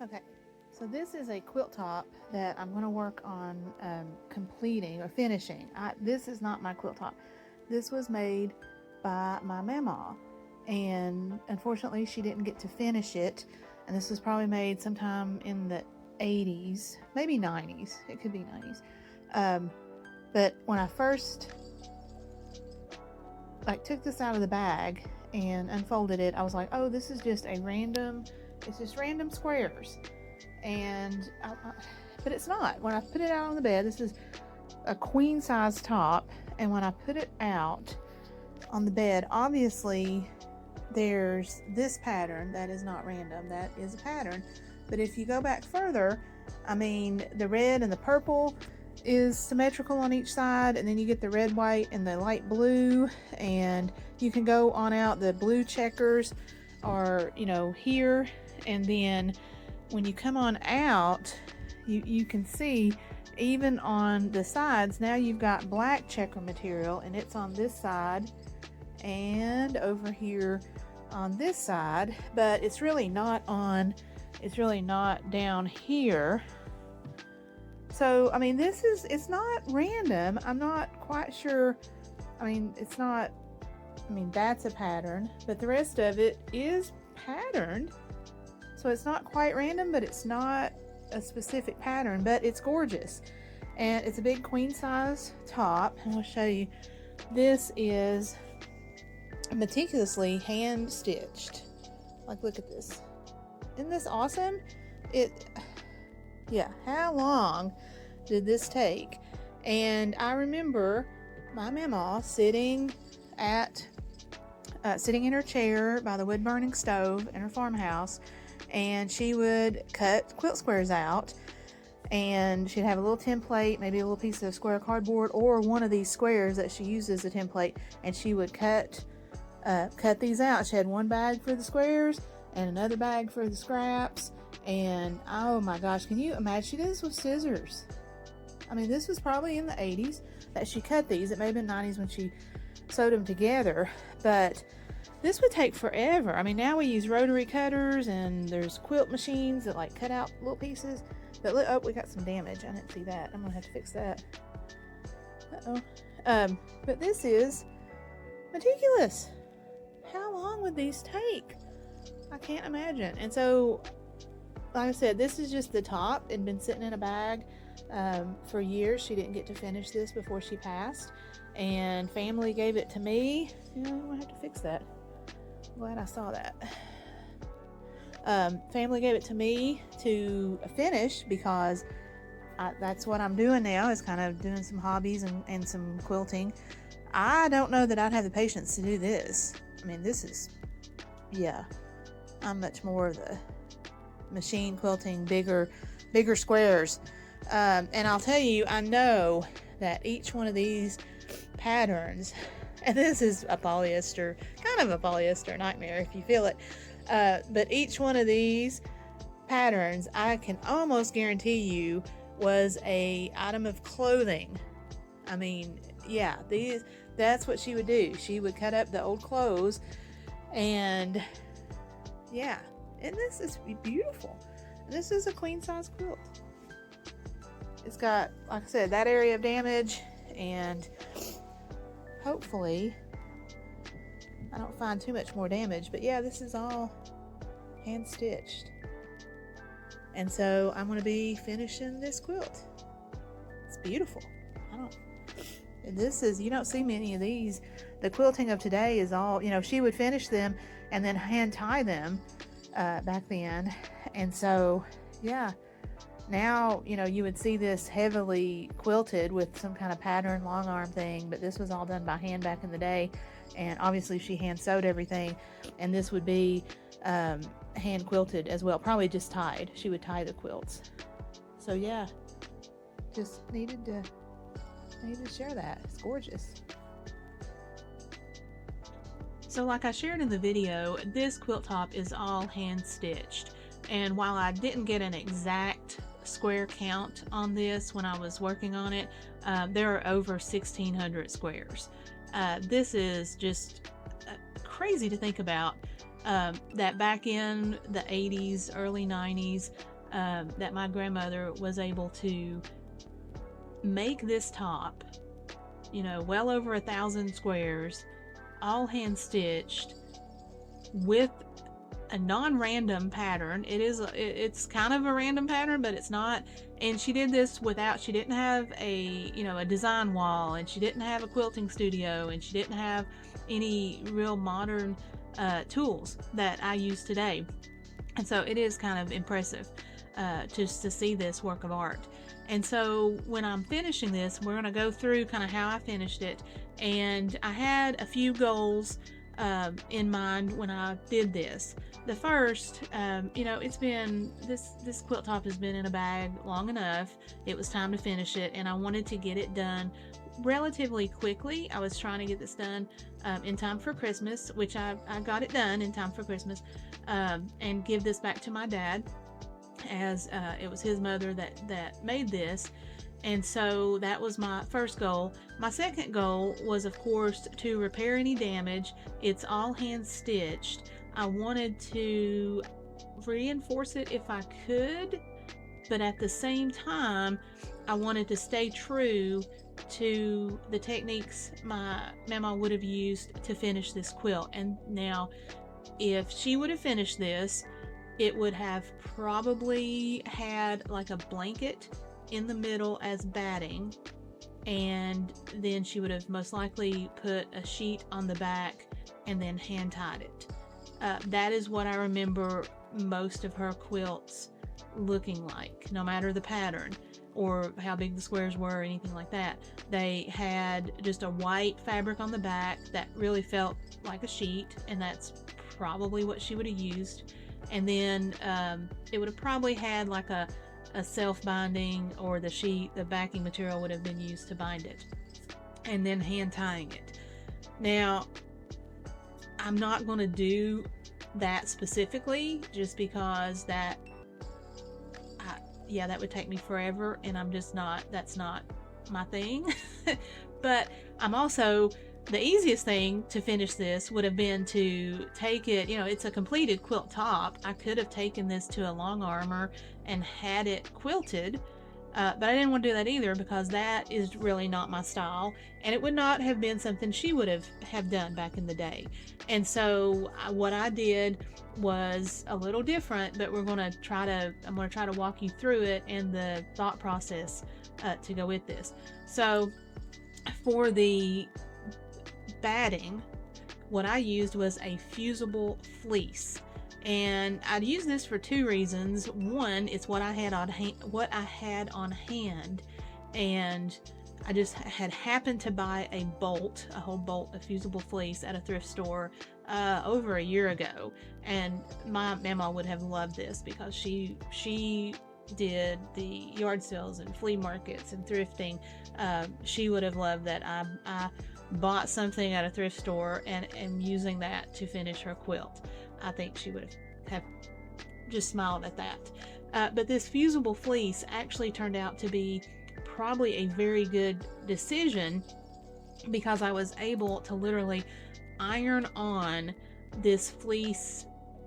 Okay, so this is a quilt top that I'm going to work on completing or finishing. This is not my quilt top. This was made by my mamaw, and unfortunately she didn't get to finish it, and this was probably made sometime in the 80s, maybe 90s. It could be 90s. But when I first took this out of the bag and unfolded it, I was like, oh, this is just it's just random squares. And but it's not. When I put it out on the bed, this is a queen size top, and when I put it out on the bed, obviously there's this pattern that is not random, that is a pattern. But if you go back further, I mean, the red and the purple is symmetrical on each side, and then you get the red, white, and the light blue, and you can go on out. The blue checkers are, here, and then when you come on out, you can see even on the sides, now you've got black checker material, and it's on this side and over here on this side, but it's really not down here. So, I mean, it's not random. I'm not quite sure. I mean, that's a pattern, but the rest of it is patterned. So it's not quite random, but it's not a specific pattern, but it's gorgeous. And it's a big queen size top. And I'll show you. This is meticulously hand stitched. Look at this. Isn't this awesome? How long did this take? And I remember my mamaw sitting in her chair by the wood burning stove in her farmhouse, and she would cut quilt squares out, and she'd have a little template, maybe a little piece of square cardboard or one of these squares that she uses as a template, and she would cut these out. She had one bag for the squares and another bag for the scraps. And oh my gosh, can you imagine? She did this with scissors. I mean, this was probably in the 80s that she cut these. It may have been 90s when she sewed them together, but this would take forever. I mean, now we use rotary cutters, and there's quilt machines that cut out little pieces. But look, oh, we got some damage. I didn't see that. I'm gonna have to fix that. But this is meticulous. How long would these take? I can't imagine. And so, like I said, this is just the top. It'd been sitting in a bag for years. She didn't get to finish this before she passed, and family gave it to me. I'm gonna have to fix that. I'm glad I saw that. Family gave it to me to finish because that's what I'm doing now, is kind of doing some hobbies and some quilting. I don't know that I'd have the patience to do this. I mean, this is, I'm much more of the machine quilting, bigger squares. And I'll tell you, I know that each one of these patterns, and this is a polyester, kind of a polyester nightmare if you feel it, but each one of these patterns, I can almost guarantee you, was a item of clothing. I mean, that's what she would do. She would cut up the old clothes, and and this is beautiful. This is a queen size quilt. It's got, like I said, that area of damage, and hopefully I don't find too much more damage, but this is all hand stitched. And so I'm going to be finishing this quilt. It's beautiful. You don't see many of these. The quilting of today is all, she would finish them and then hand tie them back then. And so, now, you would see this heavily quilted with some kind of pattern long arm thing, but this was all done by hand back in the day. And obviously she hand sewed everything, and this would be hand quilted as well, probably just tied. She would tie the quilts. So just needed to share that. It's gorgeous. So like I shared in the video, this quilt top is all hand stitched, and while I didn't get an exact square count on this when I was working on it, there are over 1,600 squares. This is just crazy to think about, that back in the 80s, early 90s, that my grandmother was able to make this top, you know, well over 1,000 squares, all hand stitched with a non-random pattern. It's kind of a random pattern, but it's not. And she did this without, she didn't have a, you know, a design wall, and she didn't have a quilting studio, and she didn't have any real modern tools that I use today. And so it is kind of impressive just to see this work of art. And so when I'm finishing this, we're going to go through kind of how I finished it. And I had a few goals in mind when I did this. The first, you know, it's been, this quilt top has been in a bag long enough. It was time to finish it, and I wanted to get it done relatively quickly. I was trying to get this done in time for Christmas, which I got it done in time for Christmas, and give this back to my dad, as it was his mother that made this. And so that was my first goal. My second goal was, of course, to repair any damage. It's all hand stitched. I wanted to reinforce it if I could, but at the same time, I wanted to stay true to the techniques my mama would have used to finish this quilt. And now, if she would have finished this, it would have probably had like a blanket in the middle as batting, and then she would have most likely put a sheet on the back and then hand tied it. That is what I remember most of her quilts looking like, no matter the pattern or how big the squares were or anything like that. They had just a white fabric on the back that really felt like a sheet, and that's probably what she would have used. And then it would have probably had like a self-binding, or the sheet, the backing material would have been used to bind it, and then hand tying it. Now, I'm not going to do that specifically, just because that would take me forever, and I'm just not, that's not my thing. But I'm also, the easiest thing to finish this would have been to take it, you know, it's a completed quilt top. I could have taken this to a long armor and had it quilted, but I didn't want to do that either, because that is really not my style, and it would not have been something she would have done back in the day. And so what I did was a little different, but I'm going to try to walk you through it and the thought process to go with this. So for the batting, what I used was a fusible fleece, and I'd use this for two reasons. One, it's what I had on hand, and I just had happened to buy a whole bolt of fusible fleece at a thrift store over a year ago, and my mama would have loved this, because she did the yard sales and flea markets and thrifting. She would have loved that I bought something at a thrift store and using that to finish her quilt. I think she would have just smiled at that. But this fusible fleece actually turned out to be probably a very good decision, because I was able to literally iron on this fleece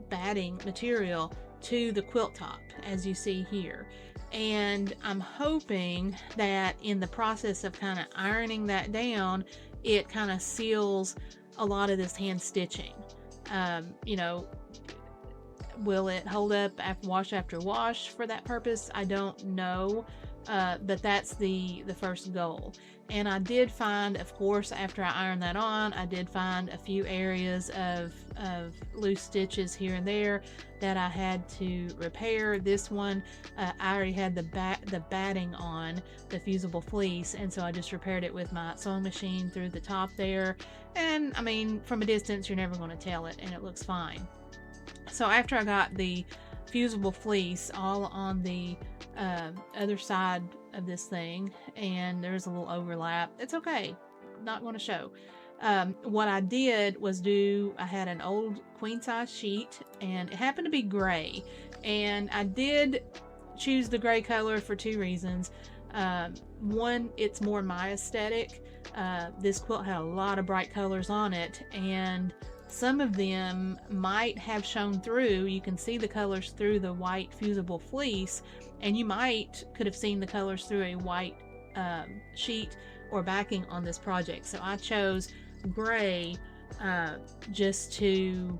batting material to the quilt top, as you see here. And I'm hoping that in the process of kind of ironing that down, it kind of seals a lot of this hand stitching. You know, will it hold up after wash for that purpose? I don't know, but that's the first goal. And I did find, of course, after I ironed that on, I did find a few areas of loose stitches here and there that I had to repair. This one, I already had the batting on, the fusible fleece, and so I just repaired it with my sewing machine through the top there. And I mean, from a distance, you're never going to tell it, and it looks fine. So after I got the fusible fleece all on the other side of this thing, and there's a little overlap, it's okay, not going to show. What I did was I had an old queen size sheet, and it happened to be gray, and I did choose the gray color for two reasons. One, it's more my aesthetic. This quilt had a lot of bright colors on it, and some of them might have shown through. You can see the colors through the white fusible fleece, and you could have seen the colors through a white sheet or backing on this project. So I chose gray just to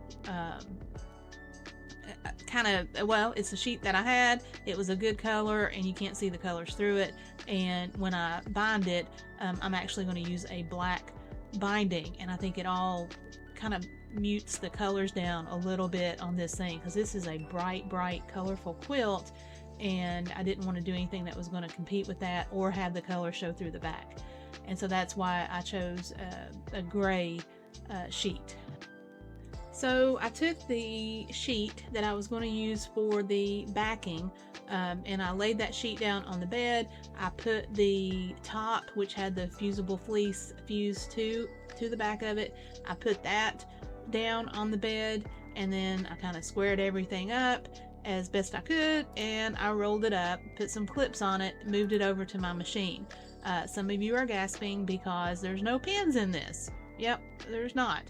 kind of, well, it's a sheet that I had. It was a good color, and you can't see the colors through it. And when I bind it, I'm actually going to use a black binding, and I think it all kind of mutes the colors down a little bit on this thing, because this is a bright colorful quilt, and I didn't want to do anything that was going to compete with that or have the color show through the back. And so that's why I chose a gray sheet. So I took the sheet that I was going to use for the backing, and I laid that sheet down on the bed. I put the top, which had the fusible fleece fused to the back of it, I put that down on the bed, and then I kind of squared everything up as best I could, and I rolled it up, put some clips on it, moved it over to my machine. Some of you are gasping because there's no pins in this. Yep, there's not.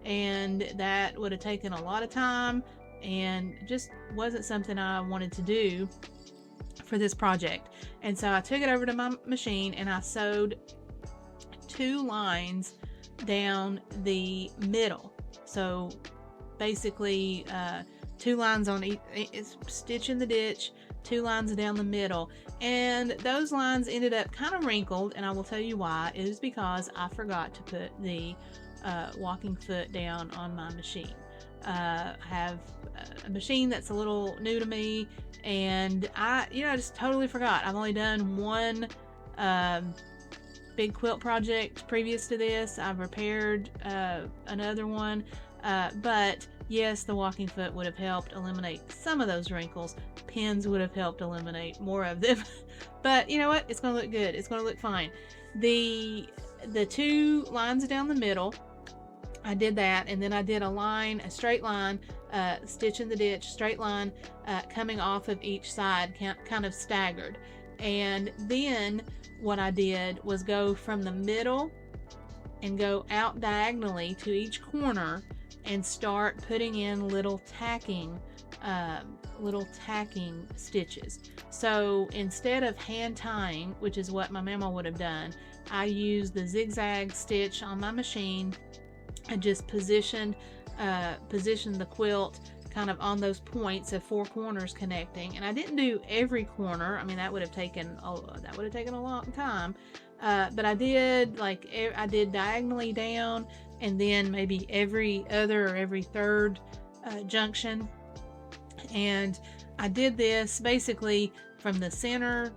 And that would have taken a lot of time and just wasn't something I wanted to do for this project. And so I took it over to my machine and I sewed 2 lines down the middle. So basically 2 lines on each, stitch in the ditch, 2 lines down the middle, and those lines ended up kind of wrinkled, and I will tell you why. It is because I forgot to put the walking foot down on my machine. I have a machine that's a little new to me, and I just totally forgot. I've only done one big quilt project previous to this. I've repaired another one, but yes, the walking foot would have helped eliminate some of those wrinkles. Pins would have helped eliminate more of them. But you know what? It's going to look good. It's going to look fine. The 2 lines down the middle, I did that, and then I did a straight line, stitch in the ditch, straight line coming off of each side, kind of staggered. And then what I did was go from the middle and go out diagonally to each corner and start putting in little tacking stitches. So instead of hand tying, which is what my mama would have done, I used the zigzag stitch on my machine. I just positioned the quilt kind of on those points of 4 corners connecting, and I didn't do every corner. I mean, that would have taken a long time. But I did diagonally down, and then maybe every other or every third junction. And I did this basically from the center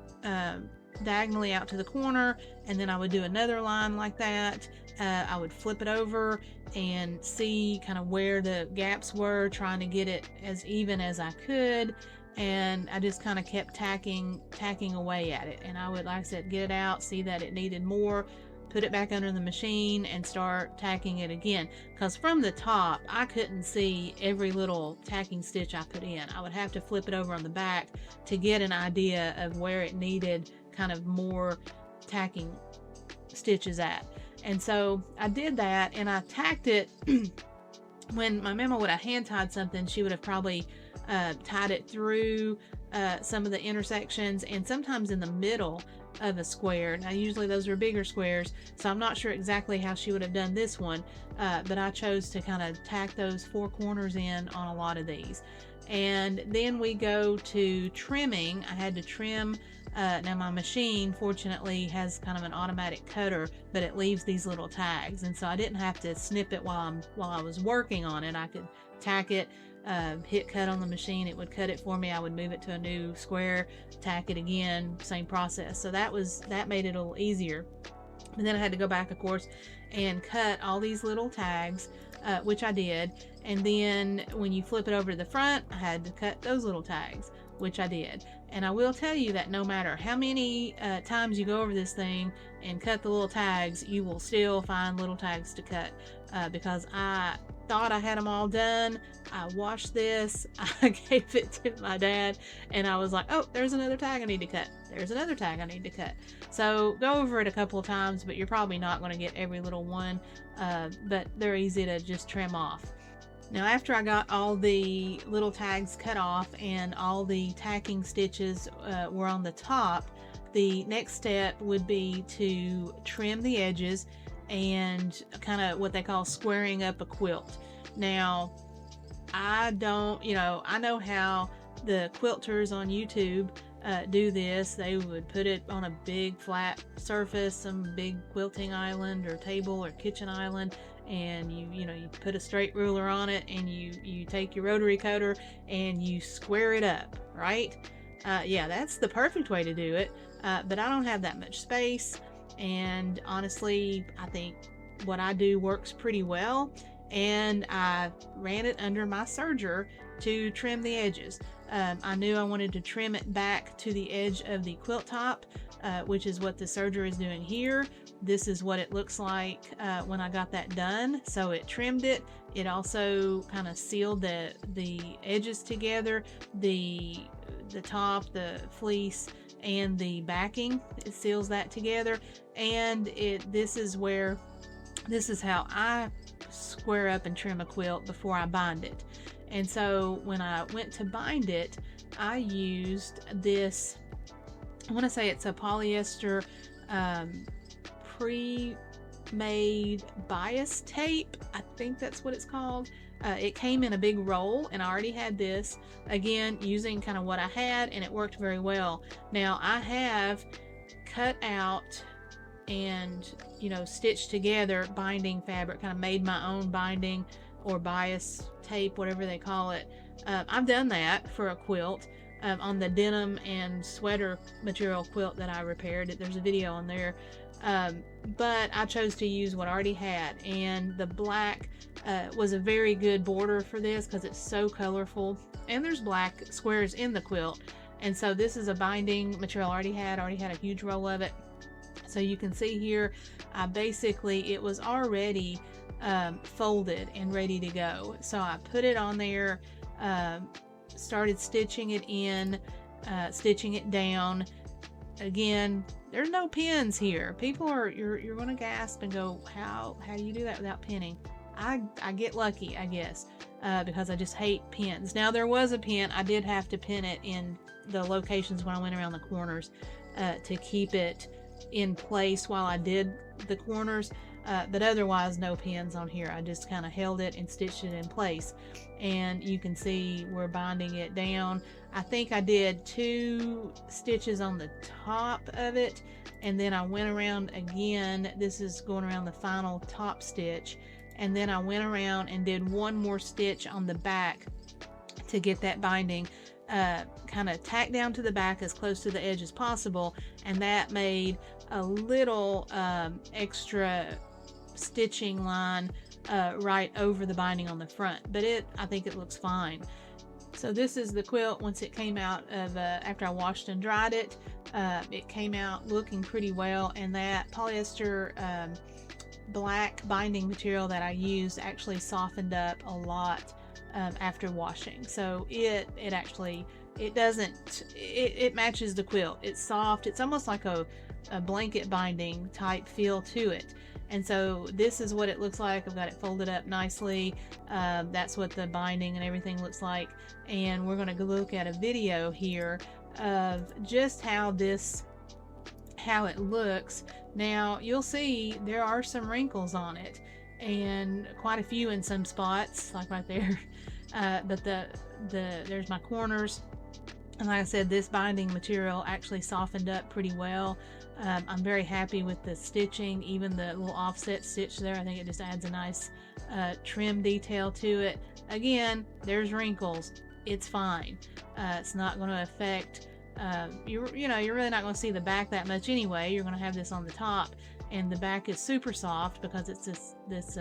diagonally out to the corner, and then I would do another line like that. I would flip it over and see kind of where the gaps were, trying to get it as even as I could. And I just kind of kept tacking away at it. And I would, like I said, get it out, see that it needed more, put it back under the machine and start tacking it again. Because from the top, I couldn't see every little tacking stitch I put in. I would have to flip it over on the back to get an idea of where it needed kind of more tacking stitches at. And so I did that, and I tacked it. When my mama would have hand tied something, she would have probably tied it through some of the intersections and sometimes in the middle of a square. Now usually those are bigger squares, so I'm not sure exactly how she would have done this one, but I chose to kind of tack those 4 corners in on a lot of these. And then we go to trimming. I had to trim. Now my machine fortunately has kind of an automatic cutter, but it leaves these little tags, and so I didn't have to snip it while I was working on it. I could tack it, hit cut on the machine, it would cut it for me. I would move it to a new square, tack it again, same process. So that made it a little easier. But then I had to go back, of course, and cut all these little tags, which I did. And then when you flip it over to the front, I had to cut those little tags, which I did. And I will tell you that no matter how many times you go over this thing and cut the little tags, you will still find little tags to cut, because I thought I had them all done. I washed this, I gave it to my dad, and I was like, oh, there's another tag I need to cut. There's another tag I need to cut. So go over it a couple of times, but you're probably not going to get every little one, but they're easy to just trim off. Now after I got all the little tags cut off and all the tacking stitches were on the top, the next step would be to trim the edges and kind of what they call squaring up a quilt. Now, I don't, I know how the quilters on YouTube do this. They would put it on a big flat surface, some big quilting island or table or kitchen island, and you put a straight ruler on it, and you take your rotary coater and you square it up, right? Yeah, that's the perfect way to do it. But I don't have that much space, and honestly, I think what I do works pretty well, and I ran it under my serger to trim the edges. I knew I wanted to trim it back to the edge of the quilt top, which is what the serger is doing here. This is what it looks like when I got that done. So it trimmed it. It also kind of sealed the edges together, the top, the fleece, and the backing. It seals that together, and this is how I square up and trim a quilt before I bind it. And so when I went to bind it, I used this, I want to say it's a polyester pre-made bias tape. I think that's what it's called. It came in a big roll, and I already had this, again, using kind of what I had, and it worked very well. Now I have cut out and stitched together binding fabric, kind of made my own binding or bias tape, whatever they call it. I've done that for a quilt on the denim and sweater material quilt that I repaired. There's a video on there, but I chose to use what I already had, and the black was a very good border for this because it's so colorful, and there's black squares in the quilt. And so this is a binding material I already had a huge roll of it. So you can see here, it was already folded and ready to go. So I put it on there, started stitching it in, stitching it down. Again, there's no pins here. You're gonna gasp and go, how do you do that without pinning? I get lucky, I guess, because I just hate pins. Now there was a pin. I did have to pin it in the locations when I went around the corners to keep it in place while I did the corners, but otherwise no pins on here. I just kind of held it and stitched it in place, and you can see we're binding it down. I think I did 2 stitches on the top of it, and then I went around again. This is going around the final top stitch, and then I went around and did 1 more stitch on the back to get that binding kind of tacked down to the back as close to the edge as possible, and that made a little extra stitching line right over the binding on the front, but I think it looks fine. So this is the quilt once it came out of after I washed and dried it. It came out looking pretty well, and that polyester black binding material that I used actually softened up a lot after washing. So it matches the quilt. It's soft. It's almost like a blanket binding type feel to it. And so this is what it looks like. I've got it folded up nicely. That's what the binding and everything looks like. And we're going to look at a video here of just how it looks. Now you'll see there are some wrinkles on it, and quite a few in some spots, like right there. But there's my corners, and like I said, this binding material actually softened up pretty well. I'm very happy with the stitching, even the little offset stitch there. I think it just adds a nice trim detail to it. Again, there's wrinkles. It's fine. It's not going to affect. You're really not going to see the back that much anyway. You're going to have this on the top, and the back is super soft because it's this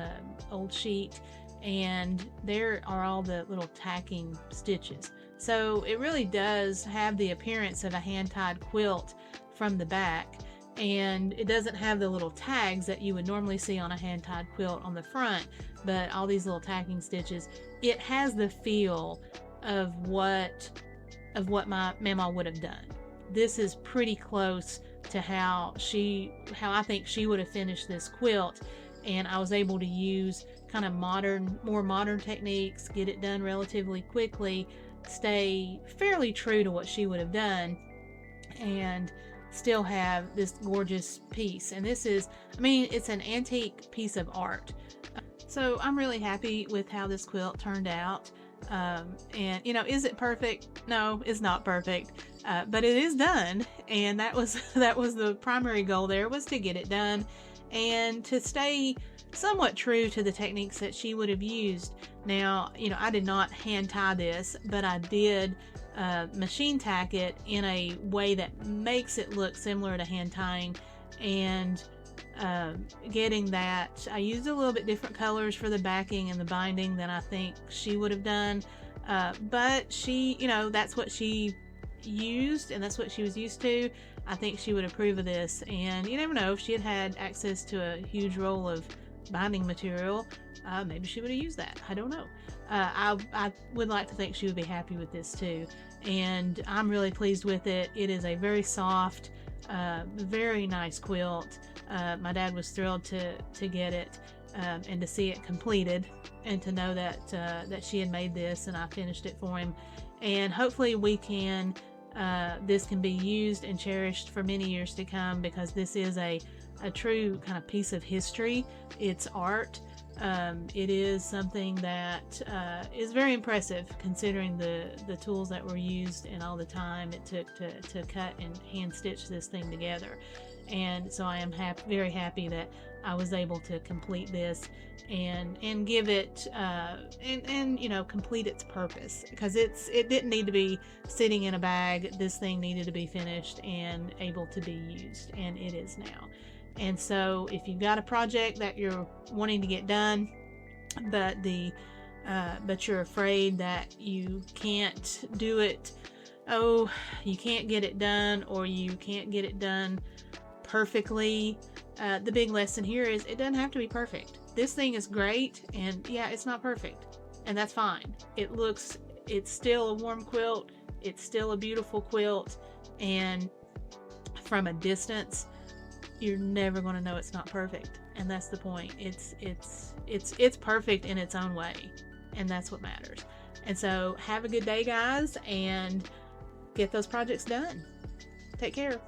old sheet, and there are all the little tacking stitches. So it really does have the appearance of a hand-tied quilt from the back, and it doesn't have the little tags that you would normally see on a hand-tied quilt on the front, but all these little tacking stitches. It has the feel of what my mamaw would have done. This is pretty close to how I think she would have finished this quilt, and I was able to use kind of more modern techniques, get it done relatively quickly, stay fairly true to what she would have done, and still have this gorgeous piece. And this is, I mean, it's an antique piece of art. So I'm really happy with how this quilt turned out. And you know, is it perfect? No, it's not perfect, but it is done, and that was the primary goal. There was to get it done and to stay somewhat true to the techniques that she would have used. Now, you know, I did not hand tie this, but I did machine tack it in a way that makes it look similar to hand tying. And getting that, I used a little bit different colors for the backing and the binding than I think she would have done, but she, you know, that's what she used and that's what she was used to. I think she would approve of this, and you never know, if she had had access to a huge roll of binding material, maybe she would have used that. I don't know. I would like to think she would be happy with this too, and I'm really pleased with it. It is a very soft, very nice quilt. My dad was thrilled to get it, and to see it completed, and to know that that she had made this and I finished it for him. And hopefully this can be used and cherished for many years to come, because this is a true kind of piece of history. It's art. It is something that is very impressive, considering the tools that were used and all the time it took to cut and hand stitch this thing together. And so I am very happy that I was able to complete this and give it and you know, complete its purpose, because it didn't need to be sitting in a bag. This thing needed to be finished and able to be used, and it is now. And so if you've got a project that you're wanting to get done, but you're afraid that you can't do it, you can't get it done, or you can't get it done perfectly, the big lesson here is it doesn't have to be perfect. This thing is great, and yeah, it's not perfect, and that's fine. It's still a warm quilt, it's still a beautiful quilt, and from a distance you're never going to know it's not perfect, and that's the point. It's perfect in its own way, and that's what matters. And so have a good day, guys, and get those projects done. Take care.